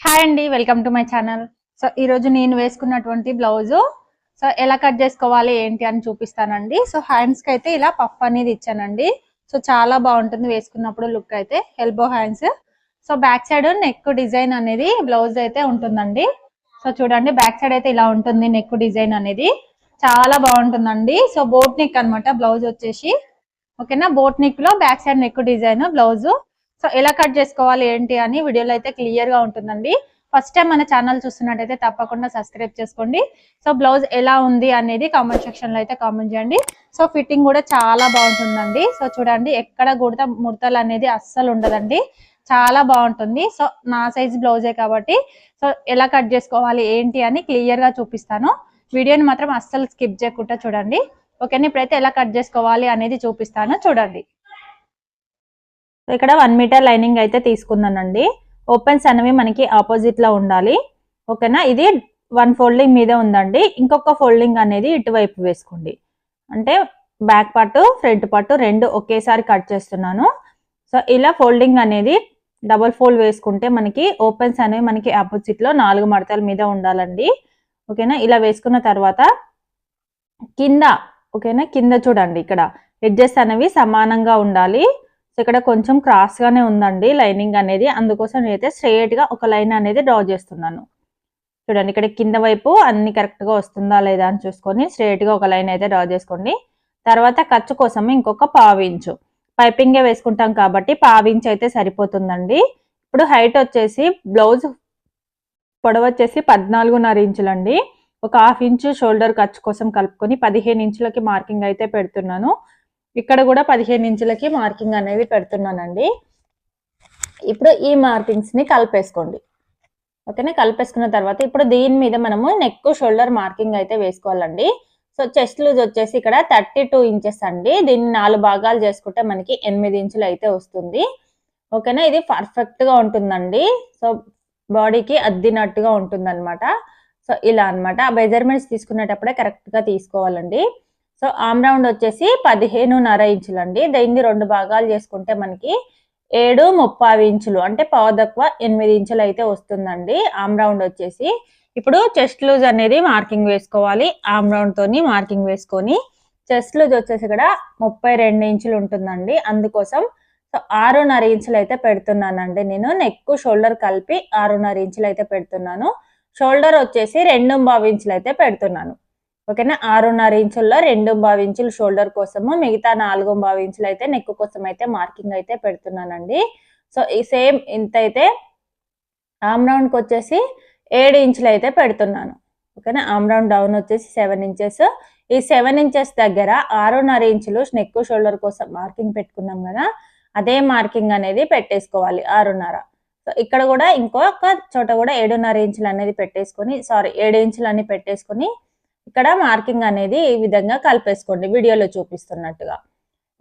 Hi అండి, welcome to my channel. So ఈరోజు నేను వేసుకున్నటువంటి బ్లౌజు ఎలా కట్ చేసుకోవాలి ఏంటి అని చూపిస్తానండి. సో హ్యాండ్స్కి అయితే ఇలా పఫ్ అనేది ఇచ్చానండి. సో చాలా బాగుంటుంది వేసుకున్నప్పుడు లుక్ అయితే. Elbow hands. So back side neck design అనేది బ్లౌజ్ అయితే ఉంటుందండి. సో చూడండి, బ్యాక్ సైడ్ అయితే ఇలా ఉంటుంది నెక్ డిజైన్ అనేది. చాలా బాగుంటుందండి. సో బోట్ నెక్ అనమాట బ్లౌజ్ వచ్చేసి. ఓకేనా, బోట్ నెక్ లో back side neck design blouse. So ఎలా కట్ చేసుకోవాలి ఏంటి అని వీడియోలో అయితే క్లియర్ గా ఉంటుందండి. ఫస్ట్ టైం మన ఛానల్ చూస్తున్నట్టయితే తప్పకుండా సబ్స్క్రైబ్ చేసుకోండి. సో బ్లౌజ్ ఎలా ఉంది అనేది కామెంట్ సెక్షన్ లో అయితే కామెంట్ చేయండి. సో ఫిట్టింగ్ కూడా చాలా బాగుంటుందండి. సో చూడండి, ఎక్కడ కూడా ముడతలు అనేది అస్సలు ఉండదండి. చాలా బాగుంటుంది. సో నా సైజ్ బ్లౌజే కాబట్టి సో ఎలా కట్ చేసుకోవాలి ఏంటి అని క్లియర్ గా చూపిస్తాను. వీడియోని మాత్రం అస్సలు స్కిప్ చేయకుండా చూడండి. ఓకేనా, ఇప్పుడైతే ఎలా కట్ చేసుకోవాలి అనేది చూపిస్తాను, చూడండి. ఇక్కడ 1 మీటర్ లైనింగ్ అయితే తీసుకున్నానండి. ఓపెన్స్ అనేవి మనకి ఆపోజిట్ లో ఉండాలి. ఓకేనా, ఇది 1 ఫోల్డింగ్ మీద ఉందండి. ఇంకొక ఫోల్డింగ్ అనేది ఇటువైపు వేసుకోండి. అంటే బ్యాక్ పార్ట్ ఫ్రంట్ పార్ట్ రెండు ఒకేసారి కట్ చేస్తున్నాను. సో ఇలా ఫోల్డింగ్ అనేది డబుల్ ఫోల్డ్ వేసుకుంటే మనకి ఓపెన్స్ అనేవి మనకి ఆపోజిట్ లో 4 మడతల మీద ఉండాలండి. ఓకేనా, ఇలా వేసుకున్న తర్వాత కింద, ఓకేనా, కింద చూడండి, ఇక్కడ ఎడ్జెస్ అనేవి సమానంగా ఉండాలి. సో ఇక్కడ కొంచెం క్రాస్ గానే ఉందండి లైనింగ్ అనేది. అందుకోసం నేనైతే స్ట్రైట్ గా ఒక లైన్ అనేది డ్రా చేస్తున్నాను. చూడండి, ఇక్కడ కింద వైపు అన్ని కరెక్ట్ గా వస్తుందా లేదా అని చూసుకొని స్ట్రైట్ గా ఒక లైన్ అయితే డ్రా చేసుకోండి. తర్వాత ఖర్చు కోసం ఇంకొక పావించు, పైపింగే వేసుకుంటాం కాబట్టి పావించు అయితే సరిపోతుందండి. ఇప్పుడు హైట్ వచ్చేసి బ్లౌజ్ పొడవు వచ్చేసి 14.5 ఇంచులండి. ఒక 1/2 ఇంచు షోల్డర్ ఖర్చు కోసం కలుపుకొని 15 ఇంచులకి మార్కింగ్ అయితే పెడుతున్నాను. ఇక్కడ కూడా 15 ఇంచులకి మార్కింగ్ అనేది పెడుతున్నానండి. ఇప్పుడు ఈ మార్కింగ్స్ ని కలిపేసుకోండి. ఓకేనా, కలిపేసుకున్న తర్వాత ఇప్పుడు దీని మీద మనము నెక్ షోల్డర్ మార్కింగ్ అయితే వేసుకోవాలండి. సో చెస్ట్ లూజ్ వచ్చేసి ఇక్కడ 32 ఇంచెస్ అండి. దీన్ని 4 భాగాలు చేసుకుంటే మనకి 8 ఇంచులు అయితే వస్తుంది. ఓకేనా, ఇది పర్ఫెక్ట్ గా ఉంటుందండి. సో బాడీకి అద్దినట్టుగా ఉంటుంది అనమాట. సో ఇలా అనమాట. మెజర్మెంట్స్ తీసుకునేటప్పుడే కరెక్ట్ గా తీసుకోవాలండి. సో ఆమ్ రౌండ్ వచ్చేసి 15.5 ఇంచులండి. దీన్ని 2 భాగాలు చేసుకుంటే మనకి 7.35 ఇంచులు, అంటే పావు తక్కువ 8 ఇంచులు అయితే వస్తుందండి ఆమ్ రౌండ్ వచ్చేసి. ఇప్పుడు చెస్ట్ లూజ్ అనేది మార్కింగ్ వేసుకోవాలి. ఆమ్ రౌండ్ తోని మార్కింగ్ వేసుకొని చెస్ట్ లూజ్ వచ్చేసి ఇక్కడ 32 ఇంచులు ఉంటుందండి. అందుకోసం సో 6.5 ఇంచులు అయితే పెడుతున్నానండి నేను. నెక్ షోల్డర్ కలిపి 6.5 ఇంచులు అయితే పెడుతున్నాను. షోల్డర్ వచ్చేసి 2.25 ఇంచులు అయితే పెడుతున్నాను. ఓకేనా, 6.5 ఇంచుల్లో 2.25 ఇంచులు షోల్డర్ కోసము, మిగతా 4.25 ఇంచులు అయితే నెక్ కోసం అయితే మార్కింగ్ అయితే పెడుతున్నానండి. సో ఈ సేమ్ ఇంత అయితే ఆమ్ రౌండ్కి వచ్చేసి 7 ఇంచులు అయితే పెడుతున్నాను. ఓకేనా, ఆమ్ రౌండ్ డౌన్ వచ్చేసి 7 ఇంచెస్. ఈ 7 ఇంచెస్ దగ్గర 6.5 ఇంచులు నెక్ షోల్డర్ కోసం మార్కింగ్ పెట్టుకున్నాం కదా, అదే మార్కింగ్ అనేది పెట్టేసుకోవాలి 6.5. సో ఇక్కడ కూడా ఇంకొక చోట కూడా 7.5 ఇంచులు అనేది పెట్టేసుకొని, 7 ఇంచులు అని పెట్టేసుకొని ఇక్కడ మార్కింగ్ అనేది ఈ విధంగా కలిపేసుకోండి వీడియోలో చూపిస్తున్నట్టుగా.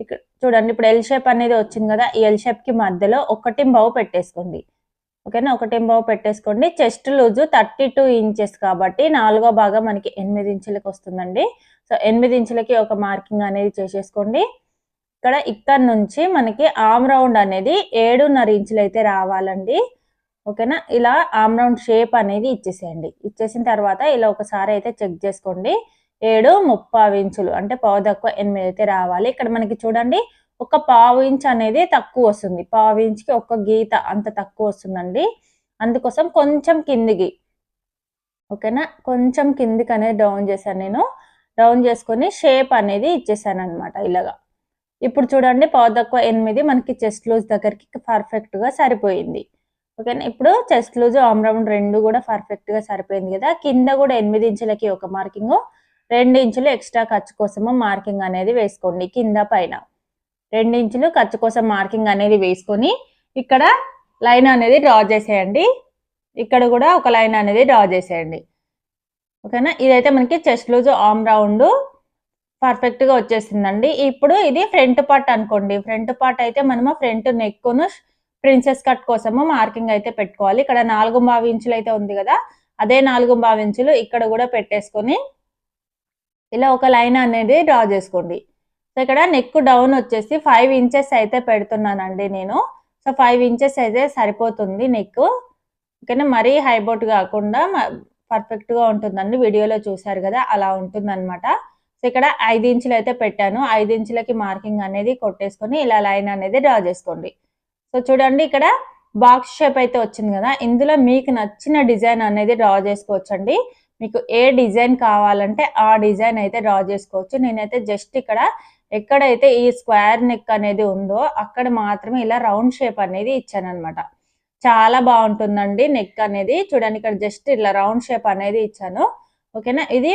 ఇక్కడ చూడండి, ఇప్పుడు ఎల్ షేప్ అనేది వచ్చింది కదా, ఈ ఎల్ షేప్ కి మధ్యలో 1.25 పెట్టేసుకోండి. ఓకేనా, 1.25 పెట్టేసుకోండి. చెస్ట్ లూజు 32 ఇంచెస్ కాబట్టి 4వ భాగం మనకి 8 ఇంచులకి వస్తుందండి. సో 8 ఇంచులకి ఒక మార్కింగ్ అనేది చేసేసుకోండి. ఇక్కడ నుంచి మనకి ఆమ్ రౌండ్ అనేది 7.5 ఇంచులు అయితే రావాలండి. ఓకేనా, ఇలా ఆమ్ రౌండ్ షేప్ అనేది ఇచ్చేసేయండి. ఇచ్చేసిన తర్వాత ఇలా ఒకసారి అయితే చెక్ చేసుకోండి. 7.35 ఇంచులు, అంటే పావు తక్కువ 8 అయితే రావాలి. ఇక్కడ మనకి చూడండి, ఒక పావు ఇంచ్ అనేది తక్కువ వస్తుంది. పావు ఇంచ్కి ఒక గీత అంత తక్కువ వస్తుందండి. అందుకోసం కొంచెం కిందికి, ఓకేనా, కొంచెం కిందికి అనేది డౌన్ చేశాను నేను. డౌన్ చేసుకొని షేప్ అనేది ఇచ్చేసాను అనమాట ఇలాగా. ఇప్పుడు చూడండి, పావు తక్కువ 8 మనకి చెస్ట్ లూజ్ దగ్గరికి పర్ఫెక్ట్ గా సరిపోయింది. ఓకేనా, ఇప్పుడు చెస్ట్ లూజ్ ఆమ్ రౌండ్ రెండు కూడా పర్ఫెక్ట్ గా సరిపోయింది కదా. కింద కూడా 8 ఇంచులకి ఒక మార్కింగ్, 2 ఇంచులు ఎక్స్ట్రా ఖర్చు కోసము మార్కింగ్ అనేది వేసుకోండి. కింద పైన 2 ఇంచులు ఖర్చు కోసం మార్కింగ్ అనేది వేసుకొని ఇక్కడ లైన్ అనేది డ్రా చేసేయండి. ఇక్కడ కూడా ఒక లైన్ అనేది డ్రా చేసేయండి. ఓకేనా, ఇదైతే మనకి chest loose arm round perfect గా వచ్చేసిందండి. ఇప్పుడు ఇది ఫ్రంట్ పార్ట్ అనుకోండి. ఫ్రంట్ పార్ట్ అయితే మనము ఫ్రంట్ నెక్ను ప్రిన్సెస్ కట్ కోసము మార్కింగ్ అయితే పెట్టుకోవాలి. ఇక్కడ 4.25 ఇంచులు అయితే ఉంది కదా, అదే 4.25 ఇంచులు ఇక్కడ కూడా పెట్టేసుకొని ఇలా ఒక లైన్ అనేది డ్రా చేసుకోండి. సో ఇక్కడ నెక్ డౌన్ వచ్చేసి 5 ఇంచెస్ అయితే పెడుతున్నానండి నేను. సో 5 ఇంచెస్ అయితే సరిపోతుంది నెక్. ఓకేనా, మరీ హైబోట్ కాకుండా పర్ఫెక్ట్ గా ఉంటుందండి. వీడియోలో చూసారు కదా, అలా ఉంటుందన్నమాట. సో ఇక్కడ 5 ఇంచులు అయితే పెట్టాను. 5 ఇంచులకి మార్కింగ్ అనేది కొట్టేసుకొని ఇలా లైన్ అనేది డ్రా చేసుకోండి. సో చూడండి, ఇక్కడ బాక్స్ షేప్ అయితే వచ్చింది కదా, ఇందులో మీకు నచ్చిన డిజైన్ అనేది డ్రా చేసుకోవచ్చండి. మీకు ఏ డిజైన్ కావాలంటే ఆ డిజైన్ అయితే డ్రా చేసుకోవచ్చు. నేనైతే జస్ట్ ఇక్కడ ఎక్కడైతే ఈ స్క్వేర్ నెక్ అనేది ఉందో అక్కడ మాత్రమే ఇలా రౌండ్ షేప్ అనేది ఇచ్చాను అనమాట. చాలా బాగుంటుందండి నెక్ అనేది. చూడండి, ఇక్కడ జస్ట్ ఇలా రౌండ్ షేప్ అనేది ఇచ్చాను. ఓకేనా, ఇది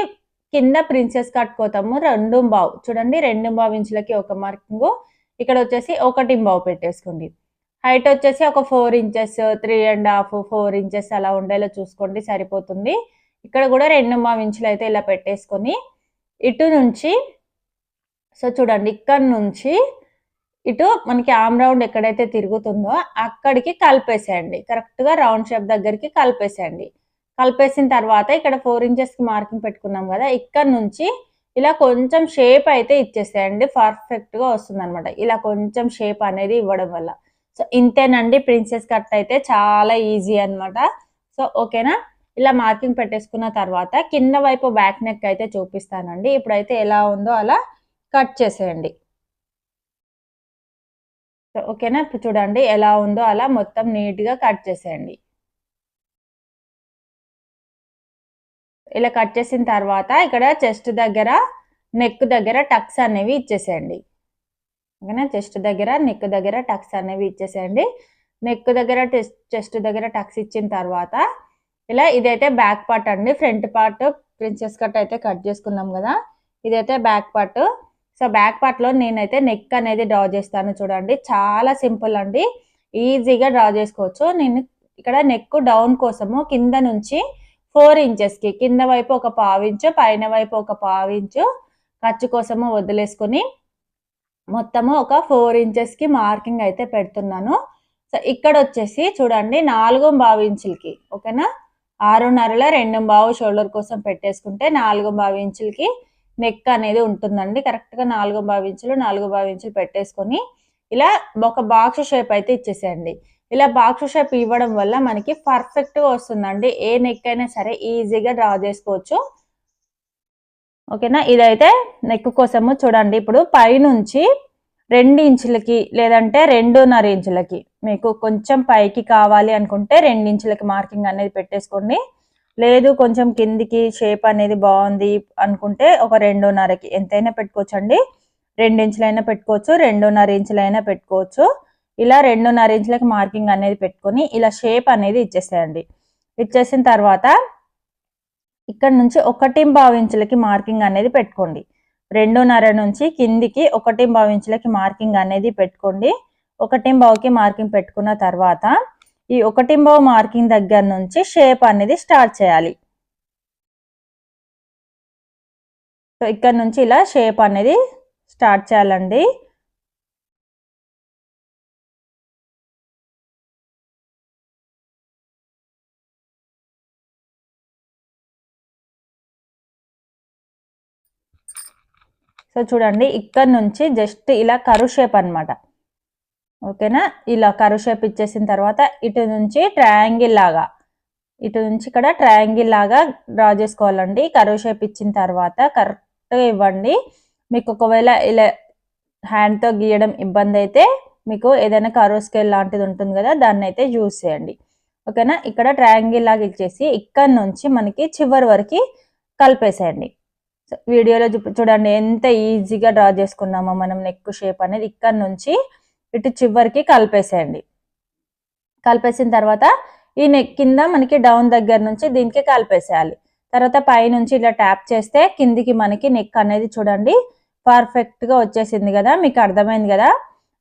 కింద ప్రిన్సెస్ కట్ కోతాము 2.5. చూడండి, 2.5 ఇంచులకి ఒక మార్కింగ్, ఇక్కడ వచ్చేసి 1.5 పెట్టేసుకోండి. హైట్ వచ్చేసి ఒక 4 ఇంచెస్, 3.5, 4 ఇంచెస్ అలా ఉండేలా చూసుకోండి, సరిపోతుంది. ఇక్కడ కూడా 2.5 ఇంచులు అయితే ఇలా పెట్టేసుకొని ఇటు నుంచి, సో చూడండి ఇక్కడ నుంచి ఇటు మనకి ఆమ్ రౌండ్ ఎక్కడైతే తిరుగుతుందో అక్కడికి కలిపేసేయండి. కరెక్ట్గా రౌండ్ షేప్ దగ్గరికి కలిపేసేయండి. కలిపేసిన తర్వాత ఇక్కడ 4 ఇంచెస్కి మార్కింగ్ పెట్టుకున్నాం కదా, ఇక్కడ నుంచి ఇలా కొంచెం షేప్ అయితే ఇచ్చేసేయండి. పర్ఫెక్ట్గా వస్తుంది అనమాట ఇలా కొంచెం షేప్ అనేది ఇవ్వడం వల్ల. సో ఇంతేనండి, ప్రిన్సెస్ కట్ అయితే చాలా ఈజీ అనమాట. సో ఓకేనా, ఇలా మార్కింగ్ పెట్టేసుకున్న తర్వాత కింద వైపు బ్యాక్ నెక్ అయితే చూపిస్తానండి. ఇప్పుడైతే ఎలా ఉందో అలా కట్ చేసేయండి. సో ఓకేనా, ఇప్పుడు చూడండి ఎలా ఉందో అలా మొత్తం నీట్గా కట్ చేసేయండి. ఇలా కట్ చేసిన తర్వాత ఇక్కడ చెస్ట్ దగ్గర, నెక్ దగ్గర టక్స్ అనేవి ఇచ్చేసేయండి. ఓకేనా, చెస్ట్ దగ్గర, నెక్ దగ్గర టక్స్ అనేవి ఇచ్చేసేయండి. నెక్ దగ్గర, చెస్ట్ దగ్గర టక్స్ ఇచ్చిన తర్వాత ఇలా ఇదైతే బ్యాక్ పార్ట్ అండి. ఫ్రంట్ పార్ట్ ప్రిన్సెస్ కట్ అయితే కట్ చేసుకున్నాం కదా, ఇదైతే బ్యాక్ పార్ట్. సో బ్యాక్ పార్ట్లో నేనైతే నెక్ అనేది డ్రా చేస్తాను. చూడండి, చాలా సింపుల్ అండి, ఈజీగా డ్రా చేసుకోవచ్చు. నేను ఇక్కడ నెక్ డౌన్ కోసము కింద నుంచి 4 ఇంచెస్కి కింద వైపు ఒక 1/2 ఇంచు, పైన వైపు ఒక 1/2 ఇంచు ఖర్చు కోసము వదిలేసుకొని మొత్తము ఒక 4 ఇంచెస్కి మార్కింగ్ అయితే పెడుతున్నాను. సో ఇక్కడ వచ్చేసి చూడండి 4.5 ఇంచులకి, ఓకేనా, 6.5లో 2.5 షోల్డర్ కోసం పెట్టేసుకుంటే 4.5 ఇంచులకి నెక్ అనేది ఉంటుందండి. కరెక్ట్గా 4.5 ఇంచులు, 4.5 ఇంచులు పెట్టేసుకొని ఇలా ఒక బాక్స్ షేప్ అయితే ఇచ్చేసేయండి. ఇలా బాక్స్ షేప్ ఇవ్వడం వల్ల మనకి పర్ఫెక్ట్గా వస్తుందండి. ఏ నెక్ అయినా సరే ఈజీగా డ్రా చేసుకోవచ్చు. ఓకేనా, ఇదైతే నెక్ కోసము. చూడండి, ఇప్పుడు పైనుంచి 2 ఇంచులకి లేదంటే 2.5 ఇంచులకి, మీకు కొంచెం పైకి కావాలి అనుకుంటే 2 ఇంచులకి మార్కింగ్ అనేది పెట్టేసుకోండి. లేదు కొంచెం కిందికి షేప్ అనేది బాగుంది అనుకుంటే ఒక 2.5కి ఎంతైనా పెట్టుకోవచ్చు అండి. 2 ఇంచులైనా పెట్టుకోవచ్చు, 2.5 ఇంచులైనా పెట్టుకోవచ్చు. ఇలా 2.5 ఇంచులకి మార్కింగ్ అనేది పెట్టుకొని ఇలా షేప్ అనేది ఇచ్చేసేయండి. ఇచ్చేసిన తర్వాత ఇక్కడ నుంచి 1.5 ఇంచులకి మార్కింగ్ అనేది పెట్టుకోండి. 2.5 నుంచి కిందికి 1.5 ఇంచులకి మార్కింగ్ అనేది పెట్టుకోండి. 1.5కి మార్కింగ్ పెట్టుకున్న తర్వాత ఈ 1.5 మార్కింగ్ దగ్గర నుంచి షేప్ అనేది స్టార్ట్ చేయాలి. సో ఇక్కడ నుంచి ఇలా షేప్ అనేది స్టార్ట్ చేయాలండి. సో చూడండి, ఇక్కడ నుంచి జస్ట్ ఇలా కరు షేప్ అనమాట. ఓకేనా, ఇలా కరు షేప్ ఇచ్చేసిన తర్వాత ఇటు నుంచి ట్రయాంగిల్ లాగా, ఇటు నుంచి ఇక్కడ ట్రయాంగిల్ లాగా డ్రా చేసుకోవాలండి. కరు షేప్ ఇచ్చిన తర్వాత కరెక్ట్గా ఇవ్వండి. మీకు ఒకవేళ ఇలా హ్యాండ్తో గీయడం ఇబ్బంది అయితే మీకు ఏదైనా కరు స్కేల్ లాంటిది ఉంటుంది కదా, దాన్ని అయితే యూజ్ చేయండి. ఓకేనా, ఇక్కడ ట్రయాంగిల్ లాగా ఇచ్చేసి ఇక్కడ నుంచి మనకి చివరి వరకు కలిపేసేయండి. వీడియోలో చూడండి ఎంత ఈజీగా డ్రా చేసుకున్నామో మనం నెక్ షేప్ అనేది. ఇక్కడ నుంచి ఇటు చివరికి కలిపేసేయండి. కలిపేసిన తర్వాత ఈ నెక్ కింద మనకి డౌన్ దగ్గర నుంచి దీనికి కలిపేసేయాలి. తర్వాత పైనుంచి ఇలా ట్యాప్ చేస్తే కిందికి మనకి నెక్ అనేది చూడండి పర్ఫెక్ట్గా వచ్చేసింది కదా, మీకు అర్థమైంది కదా.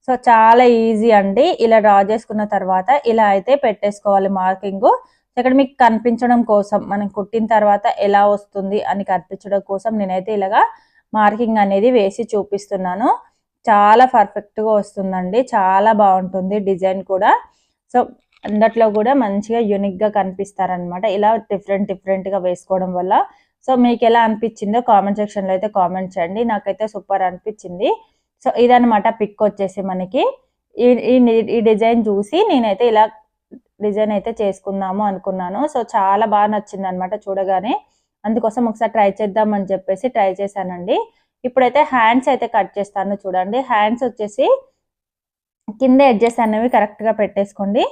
సో చాలా ఈజీ అండి. ఇలా డ్రా చేసుకున్న తర్వాత ఇలా అయితే పెట్టేసుకోవాలి మార్కింగ్. ఇక్కడ మీకు కనిపించడం కోసం, మనం కుట్టిన తర్వాత ఎలా వస్తుంది అని కనిపించడం కోసం నేనైతే ఇలాగా మార్కింగ్ అనేది వేసి చూపిస్తున్నాను. చాలా పర్ఫెక్ట్గా వస్తుందండి, చాలా బాగుంటుంది డిజైన్ కూడా. సో అందట్లో కూడా మంచిగా యూనిక్గా కనిపిస్తారనమాట ఇలా డిఫరెంట్గా వేసుకోవడం వల్ల. సో మీకు ఎలా అనిపించిందో కామెంట్ సెక్షన్లో అయితే కామెంట్ చేయండి. నాకైతే సూపర్ అనిపించింది. సో ఇదనమాట పిక్ వచ్చేసి మనకి ఈ డిజైన్ చూసి నేనైతే ఇలా డిజైన్ అయితే చేసుకుందాము అనుకున్నాను. సో చాలా బాగా నచ్చింది అనమాట చూడగానే. అందుకోసం ఒకసారి ట్రై చేద్దాం అని చెప్పేసి ట్రై చేశానండి. ఇప్పుడైతే హ్యాండ్స్ అయితే కట్ చేస్తాను చూడండి. హ్యాండ్స్ వచ్చేసి కింద ఎడ్జెస్ అనేవి కరెక్ట్గా పెట్టేసుకోండి.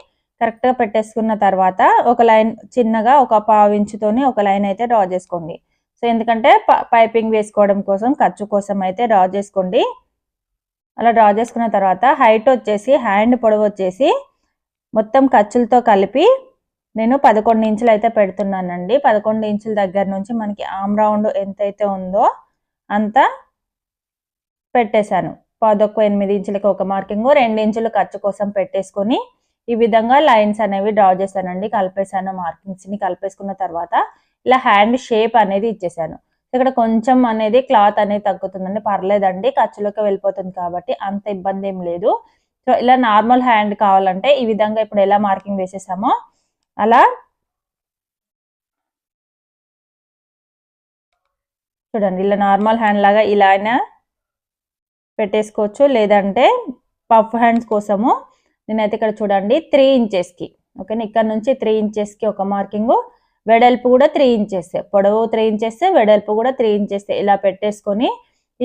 కరెక్ట్గా పెట్టేసుకున్న తర్వాత ఒక లైన్ చిన్నగా ఒక 1/2 ఇంచుతోని ఒక లైన్ అయితే డ్రా చేసుకోండి. సో ఎందుకంటే పైపింగ్ వేసుకోవడం కోసం ఖర్చు కోసం అయితే డ్రా చేసుకోండి. అలా డ్రా చేసుకున్న తర్వాత హైట్ వచ్చేసి హ్యాండ్ పొడవు వచ్చేసి మొత్తం ఖర్చులతో కలిపి నేను 11 ఇంచులు అయితే పెడుతున్నానండి. 11 ఇంచుల దగ్గర నుంచి మనకి ఆమ్ రౌండ్ ఎంతైతే ఉందో అంత పెట్టేశాను. 8 ఇంచులకి ఒక మార్కింగ్, 2 ఇంచులు ఖర్చు కోసం పెట్టేసుకొని ఈ విధంగా లైన్స్ అనేవి డ్రా చేశానండి. కలిపేశాను, మార్కింగ్స్ని కలిపేసుకున్న తర్వాత ఇలా హ్యాండ్ షేప్ అనేది ఇచ్చేసాను. ఇక్కడ కొంచెం అనేది క్లాత్ అనేది తగ్గుతుందండి, పర్లేదండి, ఖర్చులోకి వెళ్ళిపోతుంది కాబట్టి అంత ఇబ్బంది ఏం లేదు. సో ఇలా నార్మల్ హ్యాండ్ కావాలంటే ఈ విధంగా ఇప్పుడు ఎలా మార్కింగ్ వేసేసామో అలా చూడండి. ఇలా నార్మల్ హ్యాండ్ లాగా ఇలా అయినా పెట్టేసుకోవచ్చు, లేదంటే పఫ్ హ్యాండ్స్ కోసము నేనైతే ఇక్కడ చూడండి 3 ఇంచెస్కి, ఓకేనా, ఇక్కడ నుంచి 3 ఇంచెస్కి ఒక మార్కింగ్, వెడల్పు కూడా 3 ఇంచెస్, పొడవు 3 ఇంచెస్, వెడల్పు కూడా 3 ఇంచెస్ ఇలా పెట్టేసుకొని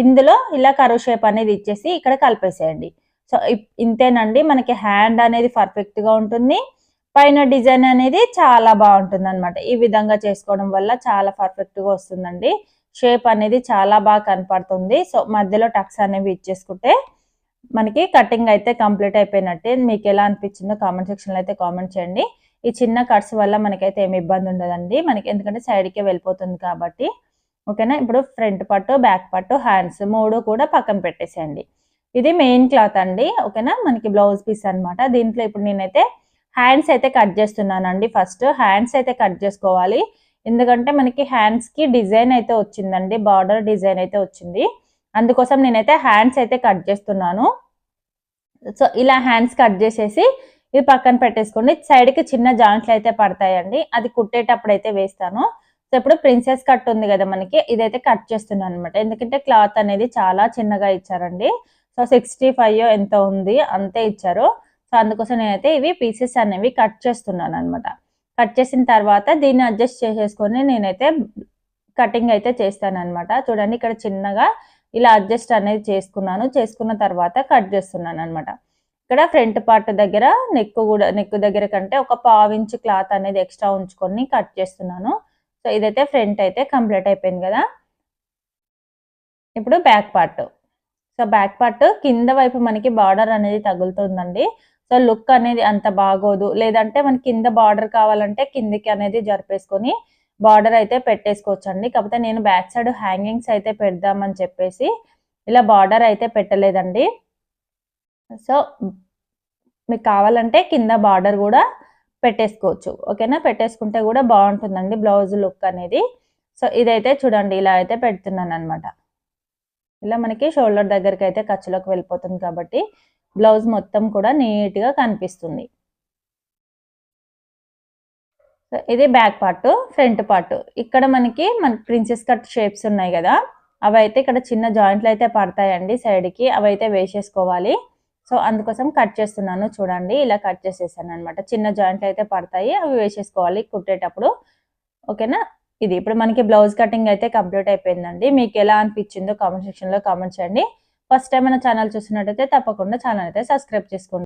ఇందులో ఇలా కర్వ్ షేప్ అనేది ఇచ్చేసి ఇక్కడ కలిపేసేయండి. సో ఇంతేనండి, మనకి హ్యాండ్ అనేది పర్ఫెక్ట్గా ఉంటుంది. పైన డిజైన్ అనేది చాలా బాగుంటుంది అనమాట. ఈ విధంగా చేసుకోవడం వల్ల చాలా పర్ఫెక్ట్గా వస్తుందండి. షేప్ అనేది చాలా బాగా కనపడుతుంది. సో మధ్యలో టక్స్ అనేవి ఇచ్చేసుకుంటే మనకి కటింగ్ అయితే కంప్లీట్ అయిపోయినట్టే. మీకు ఎలా అనిపించిందో కామెంట్ సెక్షన్లో అయితే కామెంట్ చేయండి. ఈ చిన్న కట్స్ వల్ల మనకైతే ఏమి ఇబ్బంది ఉండదండి, మనకి ఎందుకంటే సైడ్కే వెళ్ళిపోతుంది కాబట్టి, ఓకేనా. ఇప్పుడు ఫ్రంట్ పట్టు, బ్యాక్ పట్టు, హ్యాండ్స్ 3 కూడా పక్కన పెట్టేసేయండి. ఇది మెయిన్ క్లాత్ అండి, ఓకేనా, మనకి బ్లౌజ్ పీస్ అనమాట. దీంట్లో ఇప్పుడు నేనైతే హ్యాండ్స్ అయితే కట్ చేస్తున్నానండి. ఫస్ట్ హ్యాండ్స్ అయితే కట్ చేసుకోవాలి, ఎందుకంటే మనకి హ్యాండ్స్కి డిజైన్ అయితే వచ్చిందండి, బార్డర్ డిజైన్ అయితే వచ్చింది. అందుకోసం నేనైతే హ్యాండ్స్ అయితే కట్ చేస్తున్నాను. సో ఇలా హ్యాండ్స్ కట్ చేసేసి ఇది పక్కన పెట్టేసుకోండి. సైడ్కి చిన్న జాయింట్లు అయితే పడతాయండి, అది కుట్టేటప్పుడు అయితే వేస్తాను. సో ఇప్పుడు ప్రిన్సెస్ కట్ ఉంది కదా మనకి, ఇదైతే కట్ చేస్తున్నాను అనమాట. ఎందుకంటే క్లాత్ అనేది చాలా చిన్నగా ఇచ్చారండి. సో 65 ఎంత ఉంది అంతే ఇచ్చారు. సో అందుకోసం నేనైతే ఇవి పీసెస్ అనేవి కట్ చేస్తున్నాను అనమాట. కట్ చేసిన తర్వాత దీన్ని అడ్జస్ట్ చేసేసుకొని నేనైతే కటింగ్ అయితే చేస్తాను అనమాట. చూడండి, ఇక్కడ చిన్నగా ఇలా అడ్జస్ట్ అనేది చేసుకున్నాను. చేసుకున్న తర్వాత కట్ చేస్తున్నాను అనమాట. ఇక్కడ ఫ్రంట్ పార్ట్ దగ్గర నెక్ దగ్గర కంటే ఒక 1/2 ఇంచ్ క్లాత్ అనేది ఎక్స్ట్రా ఉంచుకొని కట్ చేస్తున్నాను. సో ఇదైతే ఫ్రంట్ అయితే కంప్లీట్ అయిపోయింది కదా. ఇప్పుడు back part. So back part కింద వైపు మనకి బార్డర్ అనేది తగులుతుందండి. సో లుక్ అనేది అంత బాగోదు, లేదంటే మనకి కింద బార్డర్ కావాలంటే కిందికి అనేది జరిపేసుకొని బార్డర్ అయితే పెట్టేసుకోవచ్చు అండి. కాకపోతే నేను బ్యాక్ సైడ్ హ్యాంగింగ్స్ అయితే పెడదామని చెప్పేసి ఇలా బార్డర్ అయితే పెట్టలేదండి. సో మీకు కావాలంటే కింద బార్డర్ కూడా పెట్టేసుకోవచ్చు, ఓకేనా. పెట్టేసుకుంటే కూడా బాగుంటుందండి బ్లౌజ్ లుక్ అనేది. సో ఇదైతే చూడండి ఇలా అయితే పెడుతున్నాను అనమాట. ఇలా మనకి షోల్డర్ దగ్గరికి అయితే ఖర్చులోకి వెళ్ళిపోతుంది కాబట్టి బ్లౌజ్ మొత్తం కూడా నీట్గా కనిపిస్తుంది. సో ఇది బ్యాక్ పార్ట్. ఫ్రంట్ పార్ట్ ఇక్కడ మనకి ప్రిన్సెస్ కట్ షేప్స్ ఉన్నాయి కదా, అవి అయితే ఇక్కడ చిన్న జాయింట్లు అయితే పడతాయండి సైడ్కి, అవి అయితే వేసేసుకోవాలి. సో అందుకోసం కట్ చేస్తున్నాను చూడండి, ఇలా కట్ చేసేసాను అనమాట. చిన్న జాయింట్లు అయితే పడతాయి, అవి వేసేసుకోవాలి కుట్టేటప్పుడు, ఓకేనా. ఇది ఇప్పుడు మనకి బ్లౌజ్ కటింగ్ అయితే కంప్లీట్ అయిపోయిందండి. మీకు ఎలా అనిపించిందో కామెంట్ సెక్షన్లో కామెంట్ చేయండి. ఫస్ట్ టైం మన ఛానల్ చూసినట్టయితే తప్పకుండా ఛానల్ అయితే సబ్స్క్రైబ్ చేసుకోండి.